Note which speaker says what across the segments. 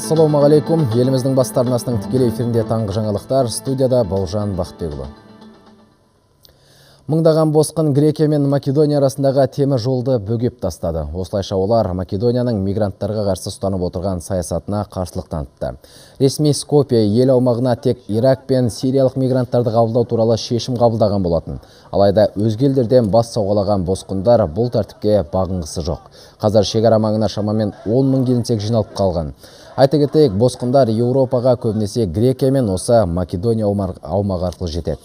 Speaker 1: Ассалаумағалейкум. Еліміздің бас арнасының тікелей эфирінде таңғы жаңалықтар. Студияда Бауыржан Бақытбекұлы. Мыңдаған босқын Грекия мен Македония арасындағы темір жолды бөгеп тастады. Осылайша олар Македонияның мигранттарға қарсы ұстанып отырған саясатына қарсылық танытты. Ресми Скопье ел аумағына тек Ирак пен сириялық мигранттарды қабылдау туралы шешім қабылдаған болатын. Алайда өзге елдерден бас сауғалаған босқындар бұл тәртіпке бағынғысы жоқ. Қазір шекара маңына шамамен 10 мың келіншек жиналып қалған. Айта кетейік, босқындар Еуропаға көбінесе Грекия мен осы Македония аумағы арқылы жетеді.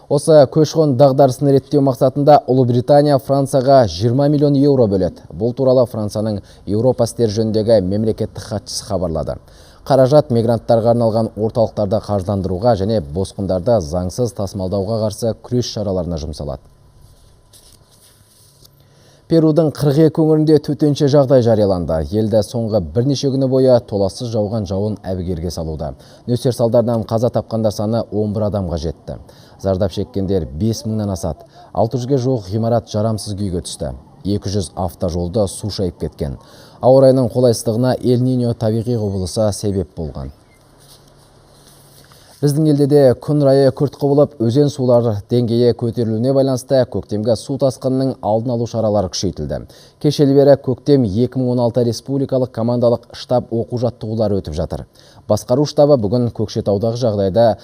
Speaker 1: Осы көші-қон дағдарысын реттеу мақсатында Ұлыбритания Францияға 20 миллион еуро бөледі. Бұл туралы Францияның Еуропа істері жөніндегі мемлекеттік хатшысы хабарлады. Қаражат мигранттарға арналған орталықтарды қаржыландыруға және босқындарды заңсыз тасымалдауға қарсы күрес шараларына жұмсалады. Перудың 42 өңірінде төтенше жағдай жарияланды. Елді соңғы бірнеше күні бойы толассыз жауған жауын әбігерге салуда. Нөсер салдарынан қаза тапқандар саны 11 адамға жетті. Зардап шеккендер 5 мыңнан асады. 600-ге жуық ғимарат жарамсыз күйге түсті. 200 автожолды су шайып кеткен. Ауа райының қолайсыздығына Эль-Ниньо табиғи құбылысы себеп болған. Біздің елде де күн райы күрт құбылып, өзен сулар деңгейі көтерілуіне байланысты көктемгі су тасқынының алдын алу шаралары күшейтілді. Кешелі бері көктем 2016 республикалық командалық штаб оқу-жаттығулары өтіп жатыр. Басқару штабы бүгін Көкшетаудағы жағдайда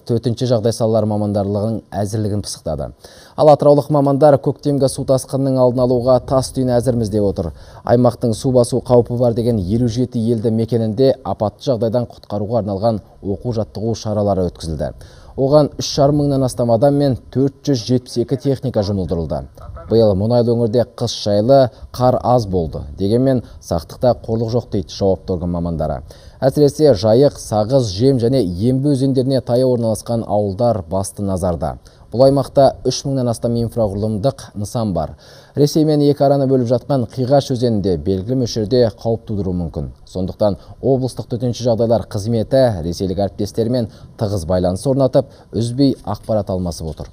Speaker 1: төтенше жағдай салалары мамандарлығының әзірлігін пысықтады. Ал атыраулық мамандар көктемгі су тасқынының алдын алуға тас түйін әзірміз деп отыр. Аймақтың су басу қаупі бар деген 57 елді мекенінде апатты жағдайдан құтқаруға арналған оқу-жаттығу шаралары өткізілді. Оған 3,5 мыңнан астам адам мен 472 техника жұмылдырылды. Биыл мұнайлы өңірде қыс жайлы, қар аз болды. Дегенмен сақтықта қорлық жоқ дейді жауапты орган мамандары. Әсіресе Жайық, Сағыз, Жем және Ембі өзендеріне таяу орналасқан ауылдар басты назарда. Бұл аймақта 3 мыңнан астам инфрақұрылымдық нысан бар. Ресей мен екі араны бөліп жатқан Қиғаш өзенінде белгілі мөлшерде қауіп тудыруы мүмкін. Сондықтан облыстық төтенше жағдайлар қызметі ресейлік әріптестерімен тығыз байланыс орнатып, үзбей ақпарат алмасып отыр.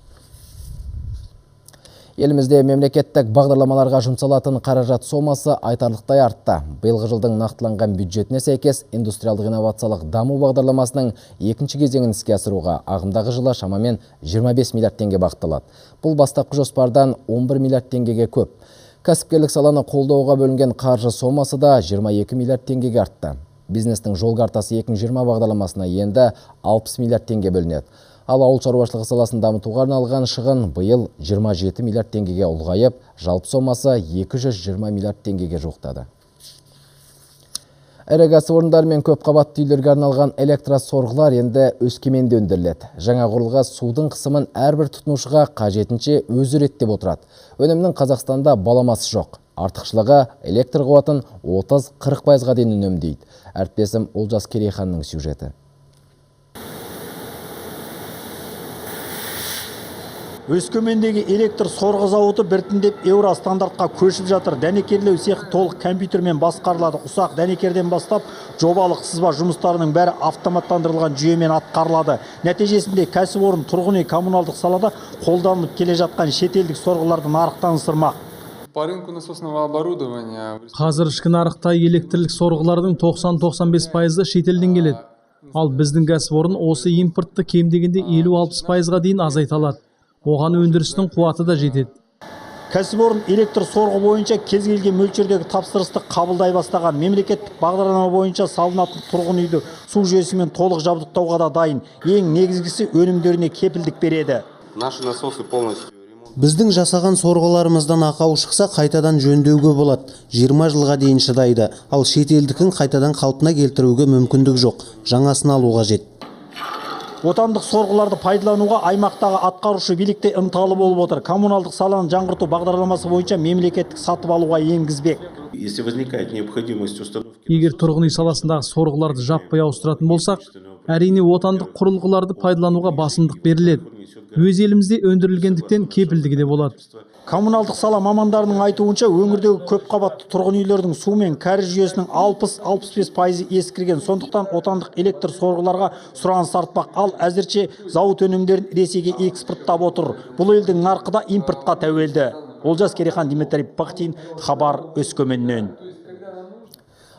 Speaker 1: Елімізде мемлекеттік бағдарламаларға жұмсалатын қаражат сомасы айтарлықтай артты. Биылғы жылдың нақтыланған бюджетіне сәйкес индустриалдық инновациялық даму бағдарламасының екінші кезеңін іске асыруға ағымдағы жылы шамамен 25 миллиард теңге бағытталады. Бұл бастапқы жоспардан 11 миллиард теңгеге көп. Кәсіпкерлік саланы қолдауға бөлінген қаржы сомасы да 22 миллиард теңгеге артты. Бизнестің жол картасы 2020 бағдарламасына енді 60 миллиард теңге бөлінеді. Ал ауыл шаруашылығы саласын дамытуға арналған шығын биыл 27 миллиард теңгеге ұлғайып, жалпы сомасы 220 миллиард теңгеге жуықтады. Ірі кәсіпорындар мен көп қабатты үйлерге арналған электросорғылар енді Өскеменде өндіріледі. Жаңа құрылғы судың қысымын әрбір тұтынушыға қажетінше өзі реттеп отырады. Өнімнің Қазақстанда баламасы жоқ. Артықшылығы электр қуатын 30-40%-ға дейін үнемдейді. Әріптесім Олжас Керейханның сюжеті.
Speaker 2: Өскемендегі электр сорғы зауыты біртіндеп еуро стандартқа көшіп жатыр. Дәнекерлеу цехы толық компьютермен басқарылады. Ұсақ дәнекерден бастап жобалық сызба жұмыстарының бәрі автоматтандырылған жүйемен атқарылады. Нәтижесінде кәсіпорын тұрғын үй коммуналдық салада қолданылып келе жатқан шетелдік сорғыларды нарықтан ысырмақ.
Speaker 3: Қазір ішкі нарықта электрлік сорғылардың 90-95%-ы шетелден келеді. Ал біздің кәсіпорын осы импортты кем дегенде 50-60%-ға дейін азайта алады. Оған өндірістің қуаты да жетеді.
Speaker 2: Кәсіпорын электр сорғы бойынша кез келген мөлшердегі тапсырысты қабылдай бастаған. Мемлекеттік бағдарлама бойынша салынатын тұрғын үйді су жүйесімен толық жабдықтауға да дайын. Ең негізгісі өнімдеріне кепілдік береді.
Speaker 4: Біздің жасаған сорғыларымыздан ақау шықса қайтадан жөндеуге болады. 20 жылға дейін шыдайды. Ал шетелдікін қайтадан қалпына келтіруге мүмкіндік жоқ. Жаңасын алуға жет.
Speaker 2: Отандық сорғыларды пайдалануға аймақтағы атқарушы билікте ынталы болып отыр. Коммуналдық саланы жаңғырту бағдарламасы бойынша мемлекеттік сатып алуға енгізбек.
Speaker 3: Егер тұрғын үй саласындағы сорғыларды жаппай ауыстыратын болсақ, әрине отандық құрылғыларды пайдалануға басымдық беріледі. Өз елімізде өндірілгендіктен кепілдігі де болады.
Speaker 2: Коммуналдық сала мамандарының айтуынша өңірдегі көп қабатты тұрғын үйлердің су мен кәріз жүйесінің 60-65% ескірген. Сондықтан отандық электр сорғыларға сұраныс артпақ. Ал әзірше зауыт өнімдерін Ресейге экспорттап отыр. Бұл елдің нарқы да импортқа тәуелді. Олжас Керейхан, Дмитрий Пахтин, хабар Өскеменнен.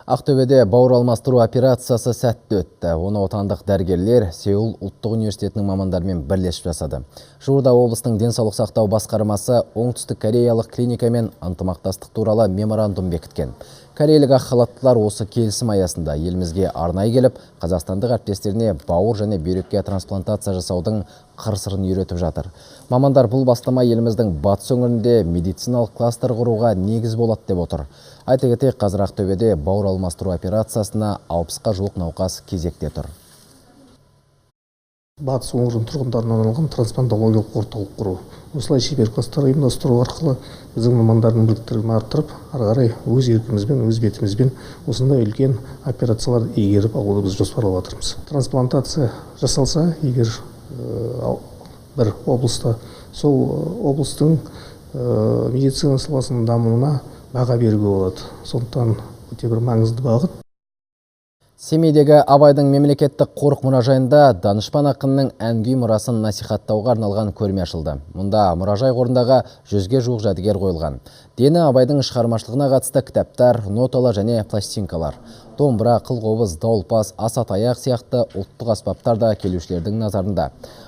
Speaker 1: Ақтөбеде бауыр алмастыру операциясы сәтті өтті. Оны отандық дәрігерлер Сеул ұлттық университетінің мамандарымен бірлесіп жасады. Жуырда облыстың денсаулық сақтау басқармасы оңтүстік кореялық клиникамен ынтымақтастық туралы меморандум бекіткен. Корейлік ақ халаттылар осы келісім аясында елімізге арнайы келіп, қазақстандық әріптестеріне бауыр және бүйрекке трансплантация жасаудың қыр-сырын үйретіп жатыр. Мамандар бұл бастама еліміздің батыс өңірінде медициналық кластер құруға негіз болады деп отыр. Айта кетейік, қазір Ақтөбеде бауыр алмастыру операциясына 60-қа жуық науқас кезекте тұр.
Speaker 5: Батыс өңірінің тұрғындарына арналған трансплантологиялық орталық құру. Осылай шебер кластар ұйымдастыру арқылы біздің мамандардың біліктілігін арттырып, ары қарай өз еркімізбен, өз бетімізбен осындай үлкен операцияларды игеріп алуды біз жоспарлап жатырмыз. Трансплантация жасалса, егер бір облыста, сол облыстың медицина саласының дамуына баға беруге болады. Сондықтан өте бір маңызды бағыт.
Speaker 1: Семейдегі Абайдың мемлекеттік қорық мұражайында данышпан ақынның ән-күй мұрасын насихаттауға арналған көрме ашылды. Мұнда мұражай қорындағы 100-ге жуық жәдігер қойылған. Дені Абайдың шығармашылығына қатысты кітаптар, ноталар және пластинкалар. Домбыра, қылқобыз, дауылпаз, асат-аяқ сияқты ұлттық аспаптар да келушілердің назарында.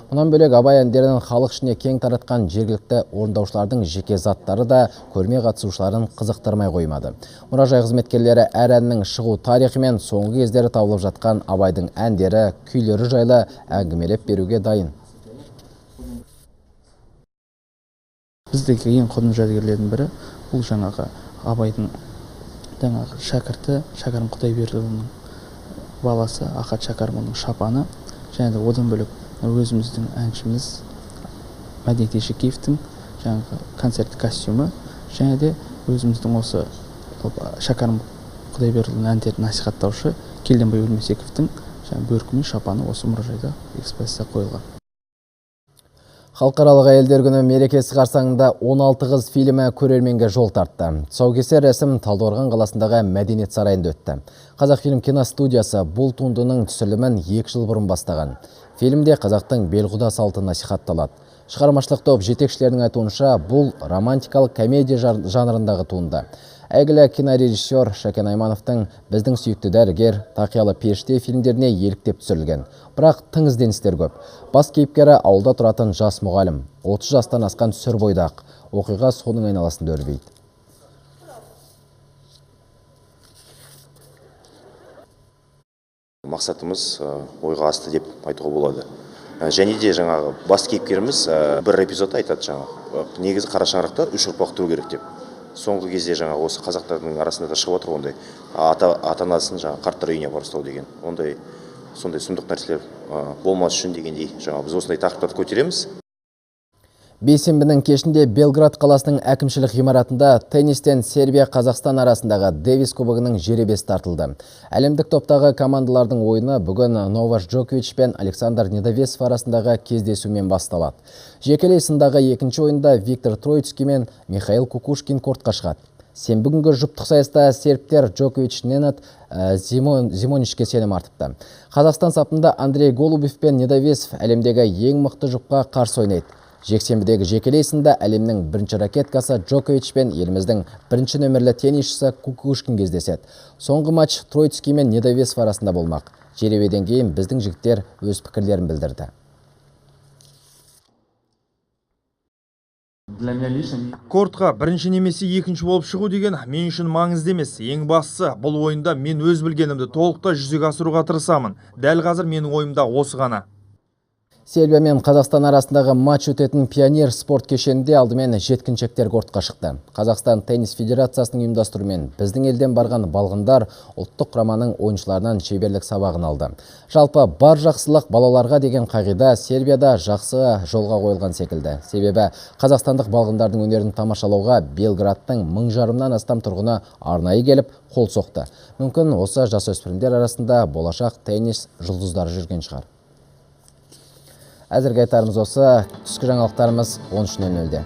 Speaker 1: Мұнан бөлек Абай әндерін халық ішіне кең таратқан жергілікті орындаушылардың жеке заттары да көрме қатысушыларын қызықтырмай қоймады. Мұражай қызметкерлері әр әннің шығу тарихы мен соңғы кездері табылып жатқан Абайдың әндері, күйлері жайлы әңгімелеп беруге дайын.
Speaker 6: Біздегі ең құнды жәдігерлердің бірі бұл жаңағы Абайдың шәкірті Шәкәрім Құдайбердіұлының баласы Ахат Шәкәрімұлының шапаны, және де одан бөлек өзіміздің әншіміз Мәдениет Ешекеевтің жаңағы концерт костюмы, және де өзіміздің осы Шәкәрім Құдайбердіұлының әндерін насихаттаушы Келденбай Өлмесековтің бөркі мен шапаны осы мұражайда экспозицияға қойылған.
Speaker 1: Халықаралық әйелдер күні мерекесі қарсаңында 16 қыз фильмі көрерменге жол тартты. Тұсаукесер рәсім Талдықорған қаласындағы Мәдениет сарайында өтті. Қазақфильм киностудиясы бұл туындының түсірілімін 2 жыл бұрын бастаған. Фильмде қазақтың белғұда салты насихатталады. Шығармашылық топ жетекшілерінің айтуынша, бұл романтикалық комедия жанрындағы туынды. Әйгілі кинорежиссер Шәкен Аймановтың «Біздің сүйікті дәрігер», «Тақиялы періште» фильмдеріне еліктеп түсірілген. Бірақ тың ізденістер көп. Бас кейіпкері ауылда тұратын жас мұғалім, 30 жастан асқан сүр бойдақ. Оқиға соның айналасында өрбейді.
Speaker 7: Мақсатымыз ойға асты деп айтуға болады. Және де жаңағы бас кейіпкеріміз бір эпизодта айтады жаңағы. Негізі қара шаңырақта 3 ұрпақ тұру керек деп. Соңғы кезде жаңағы осы қазақтардың арасында да шығып отыр ондай ата-анасын жаңағы қарттар үйіне апарып ұстау деген. Сондай сұмдық нәрселер болмас үшін дегендей жаңағы біз осындай тақырыптарды көтереміз.
Speaker 1: Бейсенбінің кешінде Белград қаласының әкімшілік ғимаратында теннистен Сербия Қазақстан арасындағы Дэвис кубогының жеребесі тартылды. Әлемдік топтағы командалардың ойыны бүгін Новак Джокович пен Александр Недовесов арасындағы кездесумен басталады. Жекелей сындағы екінші ойында Виктор Троицкий мен Михаил Кукушкин кортқа шығады. Сенбі күнгі жұптық сайыста сербтер Джокович Ненад Зимоничке сенім артыпты. Қазақстан сапында Андрей Голубев пен Недовесов әлемдегі ең мықты жұпқа қарсы ойнайды. Жексенбідегі жекелей сында әлемнің бірінші ракеткасы Джокович пен еліміздің бірінші нөмірлі теннисшісі Кукушкин кездеседі. Соңғы матч Троицкий мен Недовесов арасында болмақ. Жеребеден кейін біздің жігіттер өз пікірлерін білдірді.
Speaker 8: Кортқа бірінші немесе екінші болып шығу деген мен үшін маңызды емес. Ең бастысы, бұл ойында мен өз білгенімді толықтай жүзеге асыруға тырысамын. Дәл қазір менің ойымда осы ғана.
Speaker 1: Сербия мен Қазақстан арасындағы матч өтетін Пионер спорт кешенінде алдымен жеткіншектер кортқа шықты. Қазақстан теннис федерациясының ұйымдастыруымен біздің елден барған балғындар ұлттық құраманың ойыншыларынан шеберлік сабағын алды. Жалпы бар жақсылық балаларға деген қағида Сербияда жақсы жолға қойылған секілді. Себебі қазақстандық балғындардың өнерін тамашалауға Белградтың 1000-жарымнан астам тұрғыны арнайы келіп қол соқты. Мүмкін осы жасөспірімдер арасында болашақ теннис жұлдыздары жүрген шығар. Әзірге айтарымыз осы. Түскі жаңалықтарымыз 13:00-де.